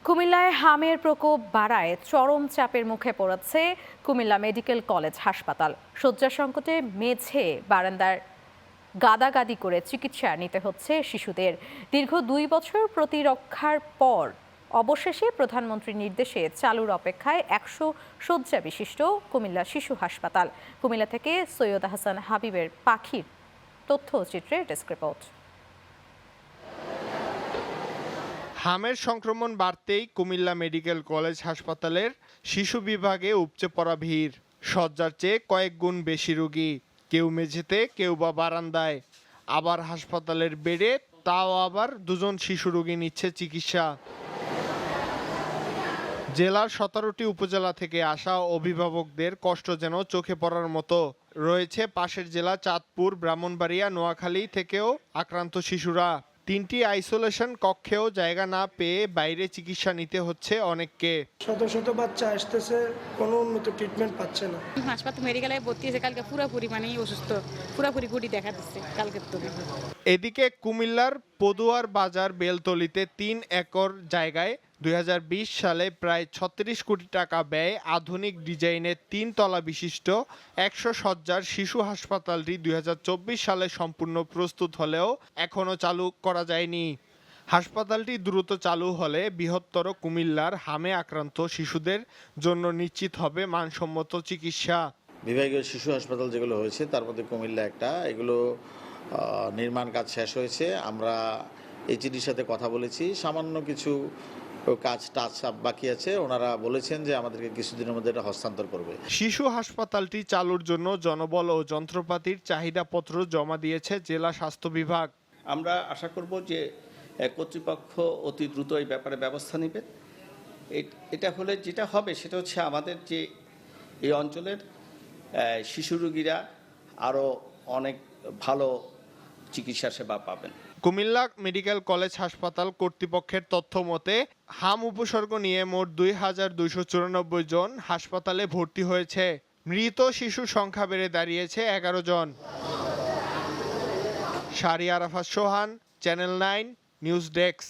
কুমিল্লায় হামের প্রকোপ বাড়ায় চরম চাপের মুখে পড়েছে কুমিল্লা মেডিকেল কলেজ হাসপাতাল। শয্যা সংকটে মেঝে বারান্দার গাদাগাদি করে চিকিৎসা নিতে হচ্ছে শিশুদের। দীর্ঘ 2 বছর প্রতিরক্ষার পর অবশেষে প্রধানমন্ত্রীর নির্দেশে চালুর অপেক্ষায় 100 শয্যা বিশিষ্ট কুমিল্লা শিশু হাসপাতাল। কুমিল্লা থেকে সৈয়দ হাসান হাবিবের পাখির তথ্যচিত্রে ডেস্ক রিপোর্ট। হামের সংক্রমণ বাড়তেই কুমিল্লা মেডিকেল কলেজ হাসপাতালের শিশু বিভাগে উপচে পড়া ভিড়। শয্যার চেয়ে কয়েক গুণ বেশি রোগী, কেউ মেঝেতে কেউ বা বারান্দায়, আবার হাসপাতালের বেডে, তাও আবার 2 জন শিশু রোগী নিচ্ছে চিকিৎসা। জেলার 17টি উপজেলা থেকে আসা অভিভাবকদের কষ্ট যেন চোখে পড়ার মতো। রয়েছে পাশের জেলা চাঁদপুর, ব্রাহ্মণবাড়িয়া, নোয়াখালী থেকেও আক্রান্ত শিশুরা। 3টি আইসোলেশন কক্ষেও জায়গা না পেয়ে বাইরে চিকিৎসা নিতে হচ্ছে অনেককে। শত শত বাচ্চা আসতেছে, কোনো উন্নত ট্রিটমেন্ট পাচ্ছে না। হাসপাতাল মেডিকেলে ভর্তি হয়েছে, কালকে পুরোপুরি অসুস্থ, পুরোপুরি গুটি দেখা দিচ্ছে কালকের থেকে। এদিকে কুমিল্লার পদুয়ার বাজার বেলতলিতে 3 একর জায়গায় 2020 সালে প্রায় 36 কোটি টাকা ব্যয়ে আধুনিক ডিজাইনের 3 তলা বিশিষ্ট 100 শয্যার শিশু হাসপাতালটি 2024 সালে সম্পূর্ণ প্রস্তুত হলেও এখনও চালু করা যায়নি। হাসপাতালটি দ্রুত চালু হলে বৃহত্তর কুমিল্লার হামে আক্রান্ত শিশুদের জন্য নিশ্চিত হবে মানসম্মত চিকিৎসা। বিভাগীয় শিশু হাসপাতাল যেগুলো হয়েছে তার মধ্যে কুমিল্লা একটা, এগুলো নির্মাণ কাজ শেষ হয়েছে। আমরা এইচডির সাথে কথা বলেছি, সামান্য কিছু কাজ টাচ আপ বাকি আছে। ওনারা বলেছেন যে আমাদেরকে কিছুদিনের মধ্যে এটা হস্তান্তর করবে। শিশু হাসপাতালটি চালুর জন্য জনবল ও যন্ত্রপাতির চাহিদাপত্র জমা দিয়েছে জেলা স্বাস্থ্য বিভাগ। আমরা আশা করব যে কর্তৃপক্ষ অতি দ্রুত এই ব্যাপারে ব্যবস্থা নেবে। এটা হলে যেটা হবে সেটা হচ্ছে আমাদের যে এই অঞ্চলের শিশু রোগীরা আরও অনেক ভালো চিকিৎসা সেবা পাবেন। কুমিল্লা মেডিকেল কলেজ হাসপাতাল কর্তৃপক্ষের তথ্য মতে হাম উপসর্গ নিয়ে মোট 2294 জন হাসপাতালে ভর্তি হয়েছে। মৃত শিশুর সংখ্যা বেড়ে দাঁড়িয়েছে 11 জন। শাহরিয়ার আরাফাত সোহান, চ্যানেল 9 নিউজ ডেস্ক।